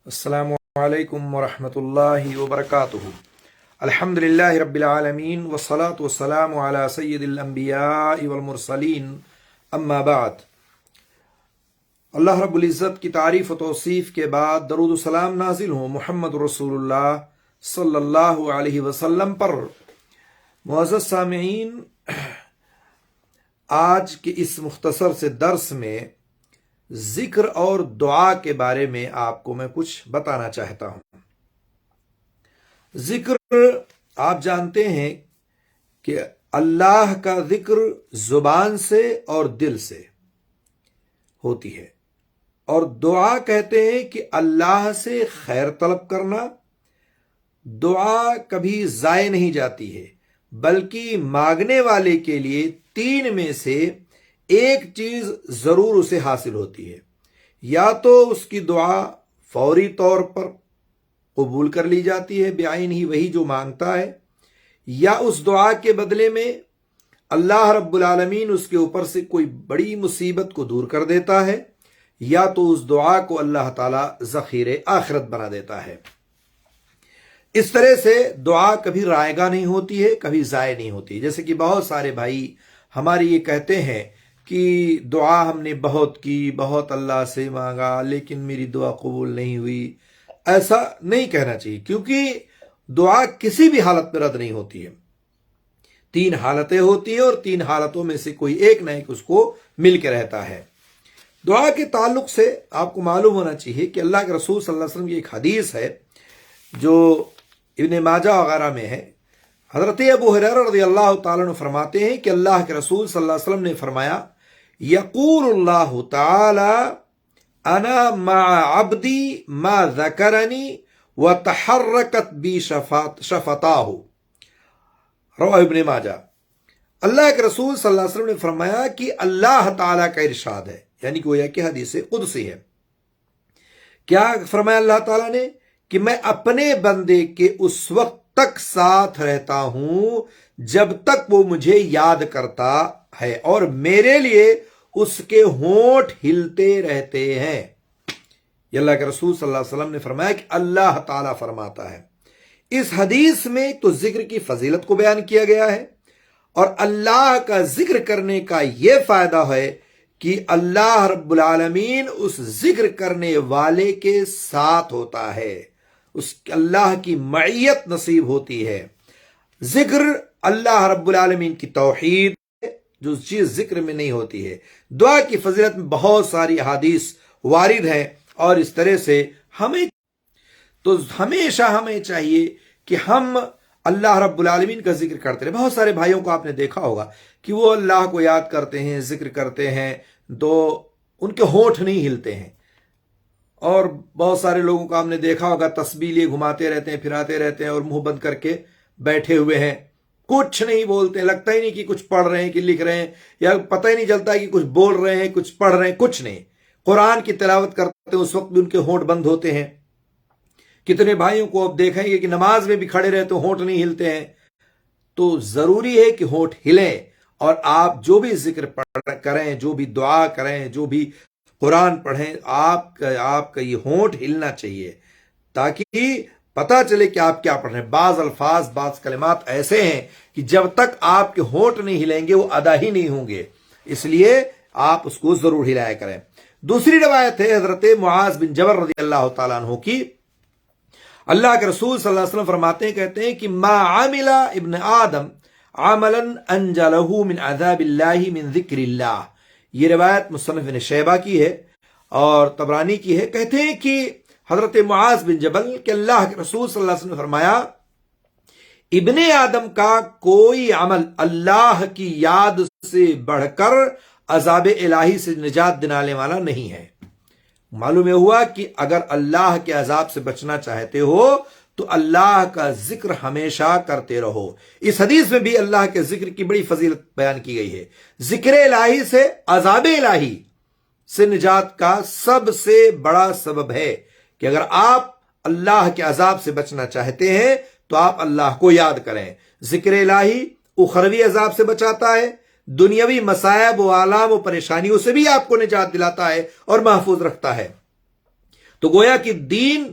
السلام علیکم ورحمۃ اللہ وبرکاتہ۔ الحمدللہ رب العالمین والصلاة والسلام علی سید الانبیاء والمرسلین، اما بعد۔ اللہ رب العزت کی تعریف و توصیف کے بعد درود و سلام نازل ہوں محمد رسول اللہ صلی اللہ علیہ وسلم پر۔ معزز سامعین، آج کے اس مختصر سے درس میں ذکر اور دعا کے بارے میں آپ کو میں کچھ بتانا چاہتا ہوں۔ ذکر آپ جانتے ہیں کہ اللہ کا ذکر زبان سے اور دل سے ہوتی ہے، اور دعا کہتے ہیں کہ اللہ سے خیر طلب کرنا۔ دعا کبھی ضائع نہیں جاتی ہے، بلکہ مانگنے والے کے لیے تین میں سے ایک چیز ضرور اسے حاصل ہوتی ہے۔ یا تو اس کی دعا فوری طور پر قبول کر لی جاتی ہے بعین ہی وہی جو مانگتا ہے، یا اس دعا کے بدلے میں اللہ رب العالمین اس کے اوپر سے کوئی بڑی مصیبت کو دور کر دیتا ہے، یا تو اس دعا کو اللہ تعالی ذخیر آخرت بنا دیتا ہے۔ اس طرح سے دعا کبھی رائے گاہ نہیں ہوتی ہے، کبھی ضائع نہیں ہوتی۔ جیسے کہ بہت سارے بھائی ہمارے یہ کہتے ہیں کہ دعا ہم نے بہت کی، بہت اللہ سے مانگا، لیکن میری دعا قبول نہیں ہوئی۔ ایسا نہیں کہنا چاہیے، کیونکہ دعا کسی بھی حالت میں رد نہیں ہوتی ہے۔ تین حالتیں ہوتی ہیں، اور تین حالتوں میں سے کوئی ایک نہ ایک اس کو مل کے رہتا ہے۔ دعا کے تعلق سے آپ کو معلوم ہونا چاہیے کہ اللہ کے رسول صلی اللہ علیہ وسلم کی ایک حدیث ہے جو ابن ماجہ وغیرہ میں ہے۔ حضرت ابو ہریرہ رضی اللہ تعالیٰ عنہ فرماتے ہیں کہ اللہ کے رسول صلی اللہ علیہ وسلم نے فرمایا، یقول اللہ تعالی انا مع عبدی ما ذکرنی وتحرکت بی شفتاہ، رواه ابن ماجہ۔ اللہ کے رسول صلی اللہ علیہ وسلم نے فرمایا کہ اللہ تعالیٰ کا ارشاد ہے، یعنی گویا کہ حدیث قدسی ہے۔ کیا فرمایا اللہ تعالیٰ نے؟ کہ میں اپنے بندے کے اس وقت تک ساتھ رہتا ہوں جب تک وہ مجھے یاد کرتا ہے، اور میرے لیے اس کے ہونٹ ہلتے رہتے ہیں۔ یہ اللہ کے رسول صلی اللہ علیہ وسلم نے فرمایا کہ اللہ تعالیٰ فرماتا ہے۔ اس حدیث میں تو ذکر کی فضیلت کو بیان کیا گیا ہے، اور اللہ کا ذکر کرنے کا یہ فائدہ ہے کہ اللہ رب العالمین اس ذکر کرنے والے کے ساتھ ہوتا ہے، اس اللہ کی معیت نصیب ہوتی ہے۔ ذکر اللہ رب العالمین کی توحید ہے، جو چیز ذکر میں نہیں ہوتی ہے۔ دعا کی فضیلت میں بہت ساری احادیث وارد ہیں، اور اس طرح سے ہمیشہ ہمیں چاہیے کہ ہم اللہ رب العالمین کا ذکر کرتے رہیں۔ بہت سارے بھائیوں کو آپ نے دیکھا ہوگا کہ وہ اللہ کو یاد کرتے ہیں، ذکر کرتے ہیں، تو ان کے ہونٹ نہیں ہلتے ہیں۔ اور بہت سارے لوگوں کو آپ نے دیکھا ہوگا تسبیح لیے گھماتے رہتے ہیں، پھراتے رہتے ہیں، اور منہ بند کر کے بیٹھے ہوئے ہیں، کچھ نہیں بولتے، لگتا ہی نہیں کہ کچھ پڑھ رہے ہیں کہ لکھ رہے ہیں، یا پتہ ہی نہیں چلتا کہ کچھ بول رہے ہیں، کچھ پڑھ رہے ہیں، کچھ نہیں۔ قرآن کی تلاوت کرتے ہیں، اس وقت بھی ان کے ہونٹ بند ہوتے ہیں۔ کتنے بھائیوں کو آپ دیکھیں گے کہ نماز میں بھی کھڑے رہتے ہیں، ہونٹ نہیں ہلتے ہیں۔ تو ضروری ہے کہ ہونٹ ہلیں، اور آپ جو بھی ذکر کریں، جو بھی دعا کریں، جو بھی قرآن پڑھیں، آپ کا یہ ہونٹ ہلنا چاہیے، تاکہ پتہ چلے کہ آپ کیا پڑھ رہے ہیں۔ بعض الفاظ، بعض کلمات ایسے ہیں کہ جب تک آپ کے ہونٹ نہیں ہلیں گے وہ ادا ہی نہیں ہوں گے، اس لیے آپ اس کو ضرور ہلایا کریں۔ دوسری روایت ہے حضرت معاذ بن جبل رضی اللہ تعالیٰ عنہ کی۔ اللہ کے رسول صلی اللہ علیہ وسلم فرماتے ہیں، کہتے ہیں کہ ما عمل ابن آدم عملا انجا له من عذاب اللہ من ذکر اللہ۔ یہ روایت مصنف ابن شیبہ کی ہے اور طبرانی کی ہے۔ کہتے ہیں کہ حضرت معاذ بن جبل کہ اللہ کے رسول صلی اللہ علیہ وسلم نے فرمایا، ابن آدم کا کوئی عمل اللہ کی یاد سے بڑھ کر عذاب الہی سے نجات دلانے والا نہیں ہے۔ معلوم یہ ہوا کہ اگر اللہ کے عذاب سے بچنا چاہتے ہو تو اللہ کا ذکر ہمیشہ کرتے رہو۔ اس حدیث میں بھی اللہ کے ذکر کی بڑی فضیلت بیان کی گئی ہے۔ ذکر الہی سے عذاب الہی سے نجات کا سب سے بڑا سبب ہے کہ اگر آپ اللہ کے عذاب سے بچنا چاہتے ہیں تو آپ اللہ کو یاد کریں۔ ذکر الہی اخروی عذاب سے بچاتا ہے، دنیاوی مصائب و آلام و پریشانیوں سے بھی آپ کو نجات دلاتا ہے اور محفوظ رکھتا ہے۔ تو گویا کہ دین،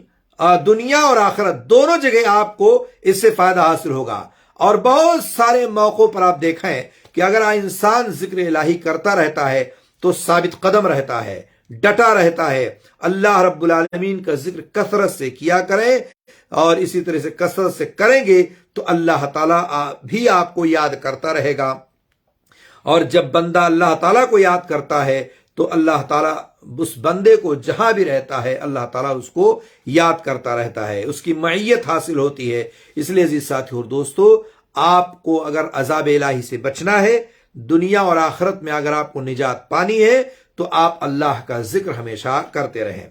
دنیا اور آخرت دونوں جگہ آپ کو اس سے فائدہ حاصل ہوگا۔ اور بہت سارے موقعوں پر آپ دیکھیں کہ اگر انسان ذکر الہی کرتا رہتا ہے تو ثابت قدم رہتا ہے، ڈٹا رہتا ہے۔ اللہ رب العالمین کا ذکر کثرت سے کیا کریں، اور اسی طرح سے کثرت سے کریں گے تو اللہ تعالیٰ بھی آپ کو یاد کرتا رہے گا۔ اور جب بندہ اللہ تعالیٰ کو یاد کرتا ہے تو اللہ تعالیٰ اس بندے کو جہاں بھی رہتا ہے اللہ تعالیٰ اس کو یاد کرتا رہتا ہے، اس کی معیت حاصل ہوتی ہے۔ اس لیے عزیز ساتھی اور دوستو، آپ کو اگر عذاب الہی سے بچنا ہے، دنیا اور آخرت میں اگر آپ کو نجات پانی ہے، تو آپ اللہ کا ذکر ہمیشہ کرتے رہیں۔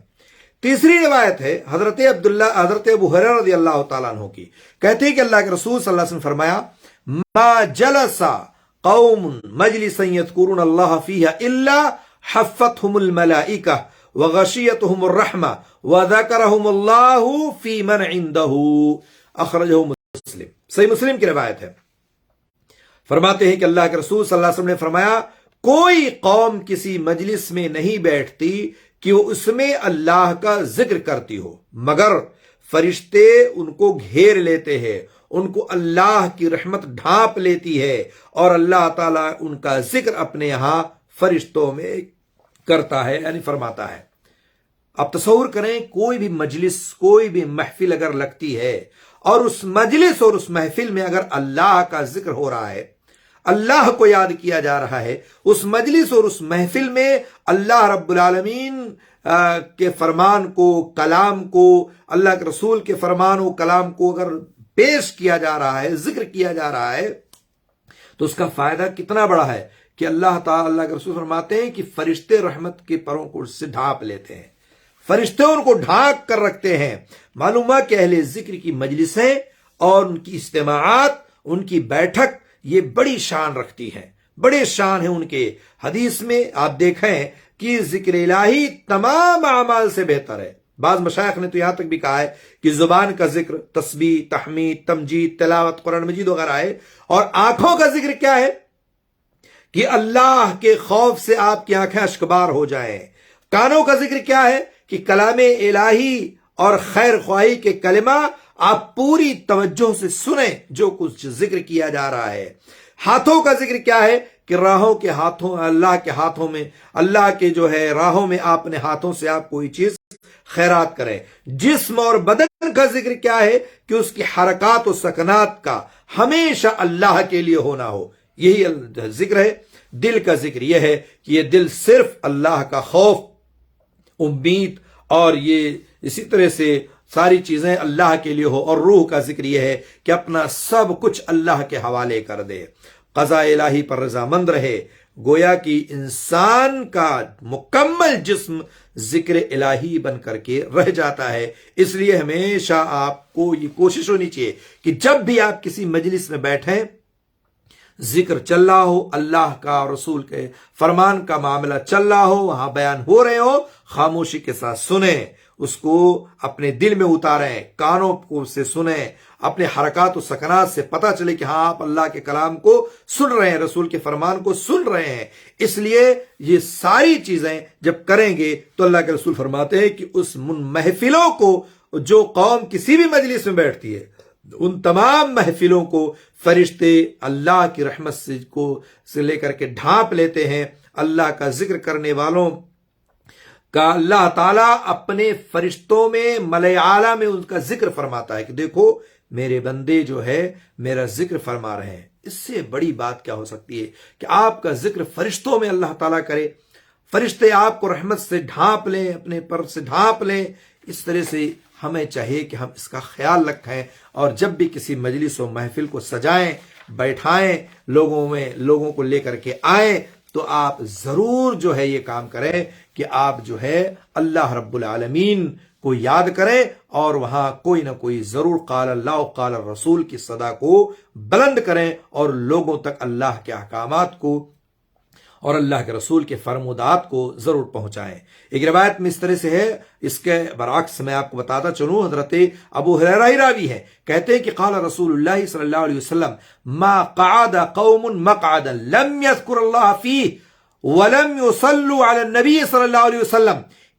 تیسری روایت ہے حضرت ابو ہریرہ رضی اللہ تعالیٰ عنہ کی، کہتے ہیں کہ اللہ کے رسول صلی اللہ علیہ وسلم فرمایا، ما جلس قوم مجلسا یذکرون اللہ فیہ الا حفتهم الملائکہ وغشیتهم الرحمہ وذکرهم اللہ فی من عنده، اخرجہ مسلم۔ صحیح مسلم کی روایت ہے۔ فرماتے ہیں کہ اللہ کے رسول صلی اللہ علیہ وسلم نے فرمایا، کوئی قوم کسی مجلس میں نہیں بیٹھتی کہ وہ اس میں اللہ کا ذکر کرتی ہو مگر فرشتے ان کو گھیر لیتے ہیں، ان کو اللہ کی رحمت ڈھانپ لیتی ہے، اور اللہ تعالیٰ ان کا ذکر اپنے ہاں فرشتوں میں کرتا ہے، یعنی فرماتا ہے۔ اب تصور کریں، کوئی بھی مجلس، کوئی بھی محفل اگر لگتی ہے اور اس مجلس اور اس محفل میں اگر اللہ کا ذکر ہو رہا ہے، اللہ کو یاد کیا جا رہا ہے، اس مجلس اور اس محفل میں اللہ رب العالمین کے فرمان کو، کلام کو، اللہ کے رسول کے فرمان و کلام کو اگر پیش کیا جا رہا ہے، ذکر کیا جا رہا ہے، تو اس کا فائدہ کتنا بڑا ہے کہ اللہ تعالیٰ، اللہ کے رسول فرماتے ہیں کہ فرشتے رحمت کے پروں کو اس سے ڈھانپ لیتے ہیں، فرشتے ان کو ڈھانک کر رکھتے ہیں۔ معلوم ہے کہ اہل ذکر کی مجلسیں اور ان کی اجتماعات، ان کی بیٹھک، یہ بڑی شان رکھتی ہیں، بڑے شان ہیں ان کے۔ حدیث میں آپ دیکھیں کہ ذکر الہی تمام اعمال سے بہتر ہے۔ بعض مشائخ نے تو یہاں تک بھی کہا ہے کہ زبان کا ذکر تسبیح، تحمید، تمجید، تلاوت قرآن مجید وغیرہ ہے، اور آنکھوں کا ذکر کیا ہے کہ اللہ کے خوف سے آپ کی آنکھیں اشکبار ہو جائیں۔ کانوں کا ذکر کیا ہے کہ کلام الہی اور خیر خواہی کے کلمہ آپ پوری توجہ سے سنیں جو کچھ ذکر کیا جا رہا ہے۔ ہاتھوں کا ذکر کیا ہے کہ راہوں کے ہاتھوں، اللہ کے ہاتھوں میں، اللہ کے جو ہے راہوں میں آپ اپنے ہاتھوں سے آپ کوئی چیز خیرات کریں۔ جسم اور بدن کا ذکر کیا ہے کہ اس کی حرکات و سکنات کا ہمیشہ اللہ کے لیے ہونا ہو، یہی ذکر ہے۔ دل کا ذکر یہ ہے کہ یہ دل صرف اللہ کا خوف، امید اور یہ اسی طرح سے ساری چیزیں اللہ کے لیے ہو، اور روح کا ذکر یہ ہے کہ اپنا سب کچھ اللہ کے حوالے کر دے، قضاء الہی پر رضامند رہے۔ گویا کہ انسان کا مکمل جسم ذکر الہی بن کر کے رہ جاتا ہے۔ اس لیے ہمیشہ آپ کو یہ کوشش ہونی چاہیے کہ جب بھی آپ کسی مجلس میں بیٹھیں، ذکر چل رہا ہو، اللہ کا اور رسول کے فرمان کا معاملہ چل رہا ہو، وہاں بیان ہو رہے ہو، خاموشی کے ساتھ سنیں، اس کو اپنے دل میں اتاریں، کانوں کو سے سنیں، اپنے حرکات و سکنات سے پتہ چلے کہ ہاں آپ اللہ کے کلام کو سن رہے ہیں، رسول کے فرمان کو سن رہے ہیں۔ اس لیے یہ ساری چیزیں جب کریں گے تو اللہ کے رسول فرماتے ہیں کہ اس محفلوں کو، جو قوم کسی بھی مجلس میں بیٹھتی ہے، ان تمام محفلوں کو فرشتے اللہ کی رحمت سے لے کر کے ڈھانپ لیتے ہیں۔ اللہ کا ذکر کرنے والوں کا اللہ تعالیٰ اپنے فرشتوں میں، ملائے اعلیٰ میں ان کا ذکر فرماتا ہے کہ دیکھو میرے بندے جو ہے میرا ذکر فرما رہے ہیں۔ اس سے بڑی بات کیا ہو سکتی ہے کہ آپ کا ذکر فرشتوں میں اللہ تعالیٰ کرے، فرشتے آپ کو رحمت سے ڈھانپ لیں، اپنے پر سے ڈھانپ لیں۔ اس طرح سے ہمیں چاہیے کہ ہم اس کا خیال رکھیں، اور جب بھی کسی مجلس و محفل کو سجائیں، بیٹھائیں، لوگوں کو لے کر کے آئیں، تو آپ ضرور جو ہے یہ کام کریں کہ آپ جو ہے اللہ رب العالمین کو یاد کریں، اور وہاں کوئی نہ کوئی ضرور قال اللہ و قال الرسول کی صدا کو بلند کریں، اور لوگوں تک اللہ کے احکامات کو اور اللہ کے رسول کے فرمودات کو ضرور پہنچائیں۔ ایک روایت میں اس طرح سے ہے، اس کے برعکس میں آپ کو بتاتا چلوں، حضرت ابو ہریرہ ہی راوی ہے، کہتے ہیں کہ قال رسول اللہ صلی اللہ علیہ وسلم ما قعد قوم مقعدا لم يذكر الله فيه ولم يصلوا على النبي صلی اللہ علیہ وسلم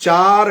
4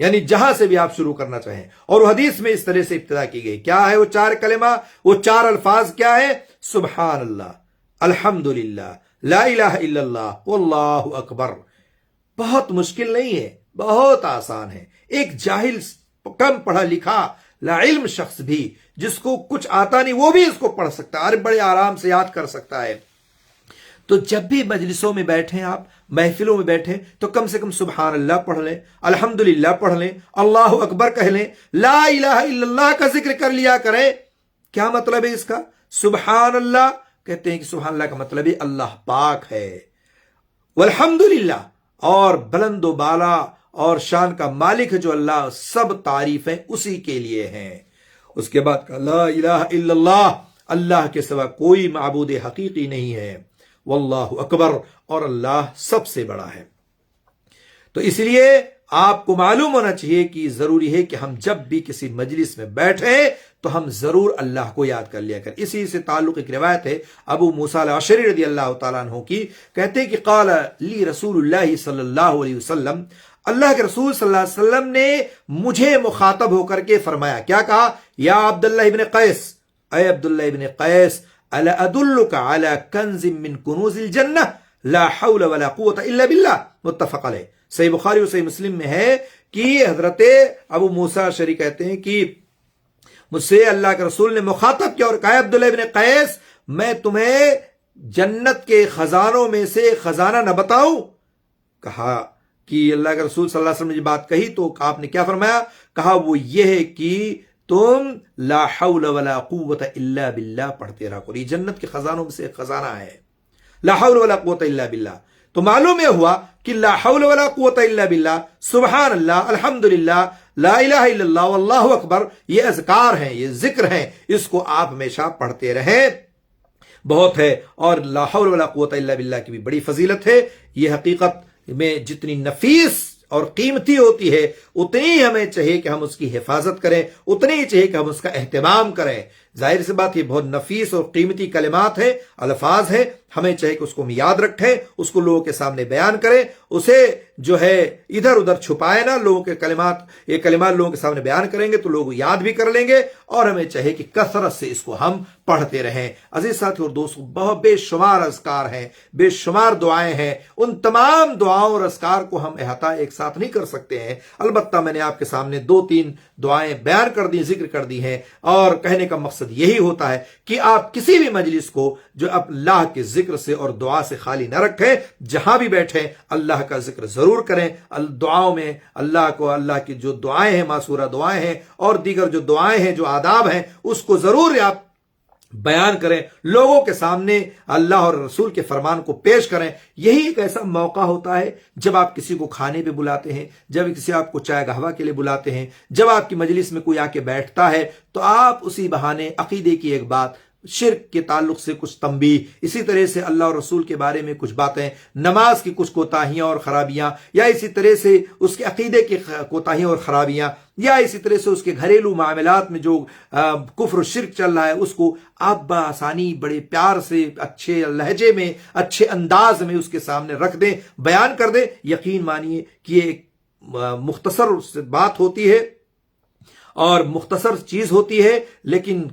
یعنی جہاں سے بھی آپ شروع کرنا چاہیں. اور وہ حدیث میں اس طرح سے ابتدا کی گئی. کیا ہے وہ 4 کلمہ، وہ 4 الفاظ کیا ہے؟ سبحان اللہ، الحمدللہ، لا الہ الا اللہ، واللہ اکبر. بہت مشکل نہیں ہے، بہت آسان ہے. ایک جاہل، کم پڑھا لکھا، لا علم شخص بھی، جس کو کچھ آتا نہیں، وہ بھی اس کو پڑھ سکتا ہے اور بڑے آرام سے یاد کر سکتا ہے. تو جب بھی مجلسوں میں بیٹھیں، آپ محفلوں میں بیٹھیں، تو کم سے کم سبحان اللہ پڑھ لیں، الحمدللہ پڑھ لیں، اللہ اکبر کہہ لیں، لا الہ الا اللہ کا ذکر کر لیا کریں. کیا مطلب ہے اس کا؟ سبحان اللہ کہتے ہیں کہ سبحان اللہ کا مطلب ہے اللہ پاک ہے. والحمدللہ، اور بلند و بالا اور شان کا مالک ہے جو اللہ، سب تعریفیں اسی کے لیے ہیں. اس کے بعد کہا لا الہ الا اللہ، اللہ کے سوا کوئی معبود حقیقی نہیں ہے. واللہ اکبر، اور اللہ سب سے بڑا ہے. تو اس لیے آپ کو معلوم ہونا چاہیے کہ ضروری ہے کہ ہم جب بھی کسی مجلس میں بیٹھیں تو ہم ضرور اللہ کو یاد کر لیا کریں. اسی سے تعلق ایک روایت ہے ابو موسیٰ الاشعری رضی اللہ تعالیٰ عنہ کی، کہتے ہیں کہ قال لی رسول اللہ صلی اللہ علیہ وسلم، اللہ کے رسول صلی اللہ علیہ وسلم نے مجھے مخاطب ہو کر کے فرمایا. کیا کہا؟ یا عبداللہ ابن قیس، اے عبداللہ ابن قیس، الا ادلک علی کنز من کنوز الجنہ لا حول ولا قوة الا باللہ، متفق علیہ. صحیح بخاری اور صحیح مسلم میں ہے کہ حضرت ابو موسیٰ الاشعری کہتے ہیں کہ مجھ سے اللہ کے رسول نے مخاطب کیا اور کہا عبداللہ ابن قیس، میں تمہیں جنت کے خزانوں میں سے خزانہ نہ بتاؤں؟ کہا کہ اللہ کے رسول صلی اللہ علیہ وسلم نے یہ بات کہی تو آپ نے کیا فرمایا؟ کہا وہ یہ ہے کہ تم لا حول ولا قوت الا باللہ پڑھتے رہا کرو. یہ جنت کے خزانوں میں سے ایک خزانہ ہے، لا حول ولا قوت الا باللہ. تو معلوم یہ ہوا کہ لا حول ولا قوت الا باللہ، سبحان اللہ، الحمدللہ، لا الہ الا اللہ، واللہ اکبر، یہ اذکار ہیں، یہ ذکر ہیں، اس کو آپ ہمیشہ پڑھتے رہیں. بہت ہے. اور لا حول ولا قوت الا باللہ کی بھی بڑی فضیلت ہے. یہ حقیقت میں جتنی نفیس اور قیمتی ہوتی ہے، اتنی ہی ہمیں چاہیے کہ ہم اس کی حفاظت کریں، اتنی ہی چاہیے کہ ہم اس کا اہتمام کریں. ظاہر سی بات یہ بہت نفیس اور قیمتی کلمات ہیں، الفاظ ہیں، ہمیں چاہیے کہ اس کو ہم یاد رکھیں، اس کو لوگوں کے سامنے بیان کریں، اسے جو ہے ادھر ادھر چھپائے نہ. لوگوں کے کلمات، یہ کلمات لوگوں کے سامنے بیان کریں گے تو لوگ یاد بھی کر لیں گے، اور ہمیں چاہیے کہ کثرت سے اس کو ہم پڑھتے رہیں. عزیز ساتھی اور دوستو، بہت بے شمار اذکار ہیں، بے شمار دعائیں ہیں. ان تمام دعاؤں اور اذکار کو ہم احاطہ ایک ساتھ نہیں کر سکتے ہیں. البتہ میں نے آپ کے سامنے 2-3 دعائیں بیان کر دی، ذکر کر دی ہیں، اور کہنے کا مقصد یہی ہوتا ہے کہ آپ کسی بھی مجلس کو جو اللہ کے ذکر سے اور دعا سے خالی نہ رکھیں. جہاں بھی بیٹھیں اللہ کا ذکر ضرور کریں. دعاؤں میں اللہ کو، اللہ کی جو دعائیں ہیں، ماسورہ دعائیں ہیں، اور دیگر جو دعائیں ہیں، جو آداب ہیں، اس کو ضرور آپ بیان کریں، لوگوں کے سامنے اللہ اور رسول کے فرمان کو پیش کریں. یہی ایک ایسا موقع ہوتا ہے جب آپ کسی کو کھانے پہ بلاتے ہیں، جب کسی آپ کو چائے قہوہ کے لیے بلاتے ہیں، جب آپ کی مجلس میں کوئی آ کے بیٹھتا ہے، تو آپ اسی بہانے عقیدے کی ایک بات، شرک کے تعلق سے کچھ تنبیہ، اسی طرح سے اللہ اور رسول کے بارے میں کچھ باتیں، نماز کی کچھ کوتاہیاں اور خرابیاں، یا اسی طرح سے اس کے عقیدے کی کوتاہیاں اور خرابیاں، یا اسی طرح سے اس کے گھریلو معاملات میں جو کفر و شرک چل رہا ہے، اس کو آپ بآسانی بڑے پیار سے، اچھے لہجے میں، اچھے انداز میں اس کے سامنے رکھ دیں، بیان کر دیں. یقین مانیے کہ یہ ایک مختصر بات ہوتی ہے اور مختصر چیز ہوتی ہے، لیکن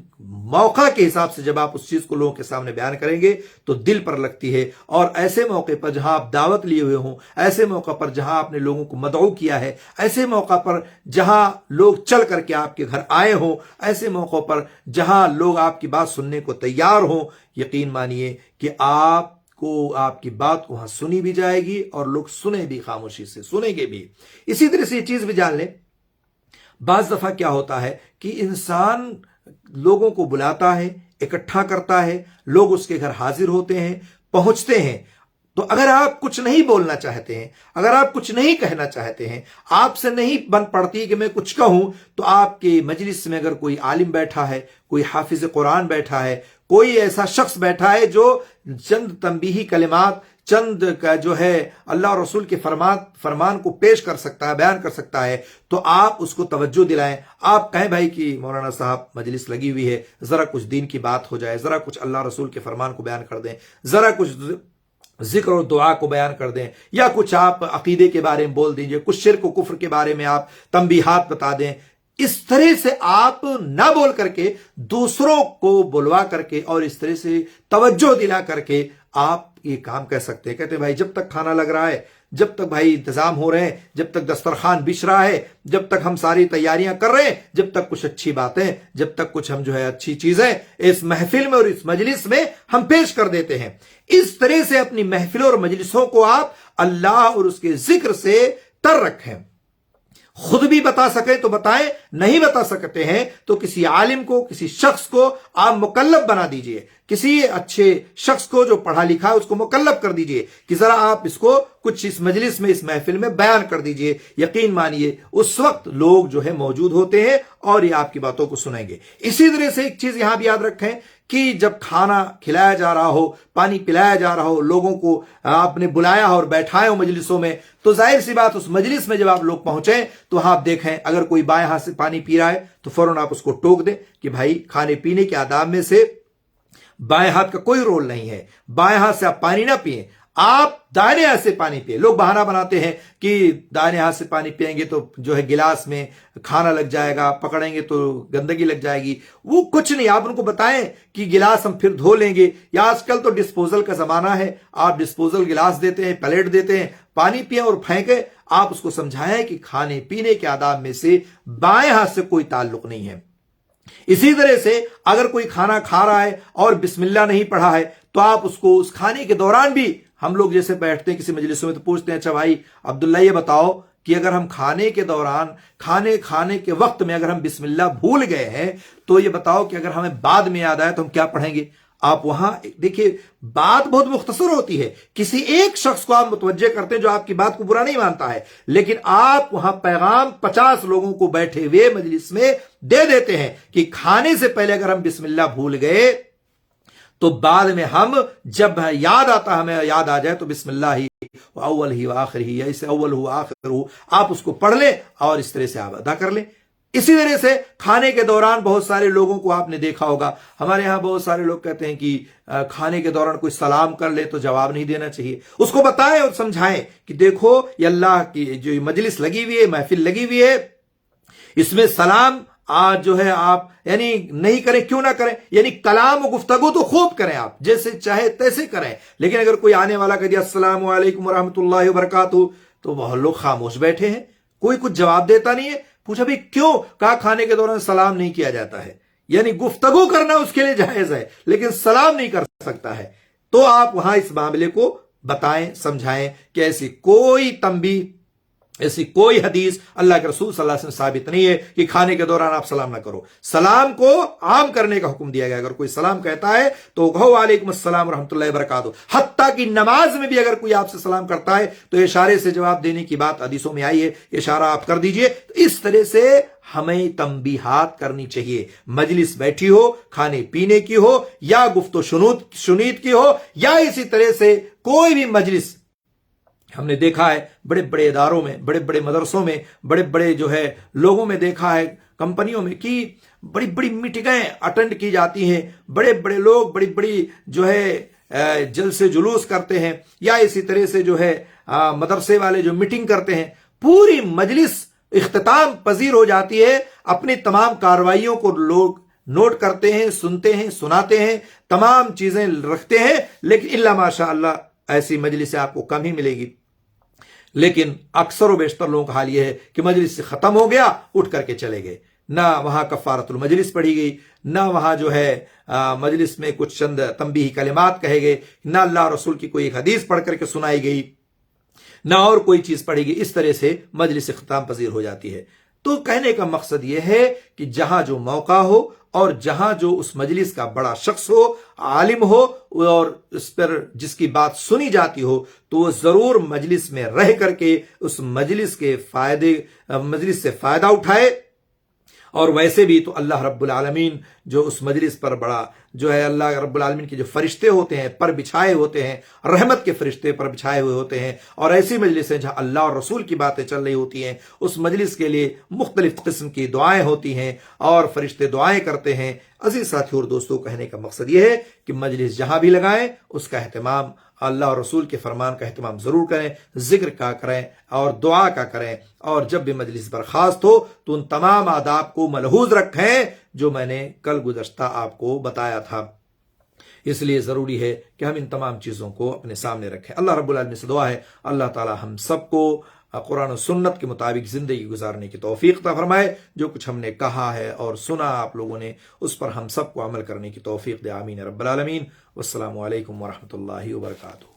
موقع کے حساب سے جب آپ اس چیز کو لوگوں کے سامنے بیان کریں گے تو دل پر لگتی ہے. اور ایسے موقع پر جہاں آپ دعوت لیے ہوئے ہوں، ایسے موقع پر جہاں آپ نے لوگوں کو مدعو کیا ہے، ایسے موقع پر جہاں لوگ چل کر کے آپ کے گھر آئے ہوں، ایسے موقع پر جہاں لوگ آپ کی بات سننے کو تیار ہوں، یقین مانیے کہ آپ کی بات وہاں سنی بھی جائے گی اور لوگ سنیں بھی، خاموشی سے سنیں گے بھی. اسی طرح سے یہ چیز بھی جان لیں، بعض دفعہ کیا ہوتا ہے کہ انسان لوگوں کو بلاتا ہے، اکٹھا کرتا ہے، لوگ اس کے گھر حاضر ہوتے ہیں، پہنچتے ہیں، تو اگر آپ کچھ نہیں بولنا چاہتے ہیں، اگر آپ کچھ نہیں کہنا چاہتے ہیں، آپ سے نہیں بن پڑتی کہ میں کچھ کہوں، تو آپ کے مجلس میں اگر کوئی عالم بیٹھا ہے، کوئی حافظ قرآن بیٹھا ہے، کوئی ایسا شخص بیٹھا ہے جو چند تنبیہی کلمات، چند کا جو ہے اللہ اور رسول کے فرمان کو پیش کر سکتا ہے، بیان کر سکتا ہے، تو آپ اس کو توجہ دلائیں. آپ کہیں بھائی کہ مولانا صاحب مجلس لگی ہوئی ہے، ذرا کچھ دین کی بات ہو جائے، ذرا کچھ اللہ رسول کے فرمان کو بیان کر دیں، ذرا کچھ ذکر اور دعا کو بیان کر دیں، یا کچھ آپ عقیدے کے بارے میں بول دیجئے، کچھ شرک و کفر کے بارے میں آپ تنبیہات بتا دیں، اس طرح سے آپ نہ بول کر کے دوسروں کو بلوا کر کے اور اس طرح سے توجہ دلا کر کے آپ یہ کام کہہ سکتے ہیں. کہتے ہیں بھائی جب تک کھانا لگ رہا ہے، جب تک بھائی انتظام ہو رہے ہیں، جب تک دسترخوان بچھ رہا ہے، جب تک ہم ساری تیاریاں کر رہے ہیں، جب تک کچھ اچھی باتیں، جب تک کچھ ہم اچھی چیزیں اس محفل میں اور اس مجلس میں ہم پیش کر دیتے ہیں. اس طرح سے اپنی محفلوں اور مجلسوں کو آپ اللہ اور اس کے ذکر سے تر رکھیں. خود بھی بتا سکیں تو بتائیں، نہیں بتا سکتے ہیں تو کسی عالم کو، کسی شخص کو آپ مکلف بنا دیجئے، کسی اچھے شخص کو جو پڑھا لکھا ہے اس کو مکلف کر دیجئے کہ ذرا آپ اس کو کچھ اس مجلس میں، اس محفل میں بیان کر دیجئے. یقین مانیے اس وقت لوگ موجود ہوتے ہیں اور یہ آپ کی باتوں کو سنیں گے. اسی طرح سے ایک چیز یہاں بھی یاد رکھیں کہ جب کھانا کھلایا جا رہا ہو، پانی پلایا جا رہا ہو، لوگوں کو آپ نے بلایا اور بیٹھائے ہو مجلسوں میں، تو ظاہر سی بات اس مجلس میں جب آپ لوگ پہنچیں تو آپ دیکھیں اگر کوئی بائیں ہاتھ سے پانی پی رہا ہے تو فوراً آپ اس کو ٹوک دیں کہ بھائی کھانے پینے کے آداب میں سے بائیں ہاتھ کا کوئی رول نہیں ہے، بائیں ہاتھ سے آپ پانی نہ پئیں، آپ دائیں ہاتھ سے پانی پیئیں. لوگ بہانہ بناتے ہیں کہ دائیں ہاتھ سے پانی پئیں گے تو گلاس میں کھانا لگ جائے گا، پکڑیں گے تو گندگی لگ جائے گی. وہ کچھ نہیں، آپ ان کو بتائیں کہ گلاس ہم پھر دھو لیں گے، یا آج کل تو ڈسپوزل کا زمانہ ہے، آپ ڈسپوزل گلاس دیتے ہیں، پلیٹ دیتے ہیں، پانی پئیں اور پھینکیں. آپ اس کو سمجھائیں کہ کھانے پینے کے آداب میں سے بائیں ہاتھ سے کوئی تعلق نہیں ہے. اسی طرح سے اگر کوئی کھانا کھا رہا ہے اور بسم اللہ نہیں پڑھا ہے تو آپ اس کو اس کھانے کے دوران بھی، ہم لوگ جیسے بیٹھتے ہیں کسی مجلسوں میں تو پوچھتے ہیں اچھا بھائی عبداللہ یہ بتاؤ کہ اگر ہم کھانے کے دوران، کھانے کے وقت میں اگر ہم بسم اللہ بھول گئے ہیں تو یہ بتاؤ کہ اگر ہمیں بعد میں یاد آیا تو ہم کیا پڑھیں گے. آپ وہاں دیکھیے بات بہت مختصر ہوتی ہے، کسی ایک شخص کو آپ متوجہ کرتے ہیں جو آپ کی بات کو برا نہیں مانتا ہے، لیکن آپ وہاں پیغام 50 لوگوں کو بیٹھے ہوئے مجلس میں دے دیتے ہیں کہ کھانے سے پہلے اگر ہم بسم اللہ بھول گئے تو بعد میں ہم جب یاد آتا، ہمیں یاد آ جائے تو بسم اللہ ہی اول ہی آخر ہی، یا اسے اول ہو آخر ہو، آپ اس کو پڑھ لیں اور اس طرح سے آپ ادا کر لیں. اسی طرح سے کھانے کے دوران بہت سارے لوگوں کو آپ نے دیکھا ہوگا، ہمارے ہاں بہت سارے لوگ کہتے ہیں کہ کھانے کے دوران کوئی سلام کر لے تو جواب نہیں دینا چاہیے. اس کو بتائیں اور سمجھائیں کہ دیکھو یہ اللہ کی جو مجلس لگی ہوئی ہے، محفل لگی ہوئی ہے، اس میں سلام آج آپ یعنی نہیں کریں. کیوں نہ کریں؟ یعنی کلام و گفتگو تو خوب کریں، آپ جیسے چاہے تیسے کریں، لیکن اگر کوئی آنے والا کہہ دیا السلام علیکم ورحمۃ اللہ وبرکاتہ تو بہت لوگ خاموش بیٹھے ہیں، کوئی کچھ جواب دیتا نہیں ہے. پوچھا بھی کیوں؟ کہا کھانے کے دوران سلام نہیں کیا جاتا ہے. یعنی گفتگو کرنا اس کے لیے جائز ہے لیکن سلام نہیں کر سکتا ہے. تو آپ وہاں اس معاملے کو بتائیں، سمجھائیں کہ ایسی کوئی تنبیہ، ایسی کوئی حدیث اللہ کے رسول صلی اللہ علیہ وسلم ثابت نہیں ہے کہ کھانے کے دوران آپ سلام نہ کرو. سلام کو عام کرنے کا حکم دیا گیا. اگر کوئی سلام کہتا ہے تو کہو وعلیکم السلام ورحمۃ اللہ وبرکاتہ. حتیٰ کہ نماز میں بھی اگر کوئی آپ سے سلام کرتا ہے تو اشارے سے جواب دینے کی بات حدیثوں میں آئی ہے، اشارہ آپ کر دیجئے. اس طرح سے ہمیں تنبیہات کرنی چاہیے. مجلس بیٹھی ہو، کھانے پینے کی ہو، یا گفت و شنید کی ہو، یا اسی طرح سے کوئی بھی مجلس. ہم نے دیکھا ہے بڑے بڑے اداروں میں، بڑے بڑے مدرسوں میں، بڑے بڑے لوگوں میں دیکھا ہے، کمپنیوں میں، کہ بڑی بڑی میٹنگیں اٹینڈ کی جاتی ہیں، بڑے بڑے لوگ بڑی بڑی جلسے جلوس کرتے ہیں، یا اسی طرح سے مدرسے والے میٹنگ کرتے ہیں. پوری مجلس اختتام پذیر ہو جاتی ہے، اپنی تمام کارروائیوں کو لوگ نوٹ کرتے ہیں، سنتے ہیں، سناتے ہیں، تمام چیزیں رکھتے ہیں، لیکن الا ماشاء اللہ ایسی مجلس آپ کو کم ہی ملے گی. لیکن اکثر و بیشتر لوگوں کا حال یہ ہے کہ مجلس سے ختم ہو گیا، اٹھ کر کے چلے گئے. نہ وہاں کفارت المجلس پڑھی گئی، نہ وہاں مجلس میں کچھ چند تنبیہی کلمات کہے گئے، نہ اللہ رسول کی کوئی حدیث پڑھ کر کے سنائی گئی، نہ اور کوئی چیز پڑھی گئی. اس طرح سے مجلس اختتام پذیر ہو جاتی ہے. تو کہنے کا مقصد یہ ہے کہ جہاں جو موقع ہو اور جہاں جو اس مجلس کا بڑا شخص ہو، عالم ہو، اور اس پر جس کی بات سنی جاتی ہو، تو وہ ضرور مجلس میں رہ کر کے اس مجلس سے فائدہ اٹھائے. اور ویسے بھی تو اللہ رب العالمین جو اس مجلس پر بڑا اللہ رب العالمین کے جو فرشتے ہوتے ہیں پر بچھائے ہوتے ہیں، رحمت کے فرشتے پر بچھائے ہوئے ہوتے ہیں، اور ایسی مجلس ہیں جہاں اللہ اور رسول کی باتیں چل رہی ہوتی ہیں. اس مجلس کے لیے مختلف قسم کی دعائیں ہوتی ہیں اور فرشتے دعائیں کرتے ہیں. عزیز ساتھی اور دوستوں، کہنے کا مقصد یہ ہے کہ مجلس جہاں بھی لگائیں اس کا اہتمام اللہ اور رسول کے فرمان کا اہتمام ضرور کریں، ذکر کا کریں اور دعا کا کریں، اور جب بھی مجلس برخاست ہو تو ان تمام آداب کو ملحوظ رکھیں جو میں نے کل گزشتہ آپ کو بتایا تھا۔ اس لیے ضروری ہے کہ ہم ان تمام چیزوں کو اپنے سامنے رکھیں۔ اللہ رب العالمین سے دعا ہے اللہ تعالی ہم سب کو قرآن و سنت کے مطابق زندگی گزارنے کی توفیق عطا فرمائے۔ جو کچھ ہم نے کہا ہے اور سنا آپ لوگوں نے، اس پر ہم سب کو عمل کرنے کی توفیق دے، آمین رب العالمین۔ والسلام علیکم ورحمۃ اللہ وبرکاتہ۔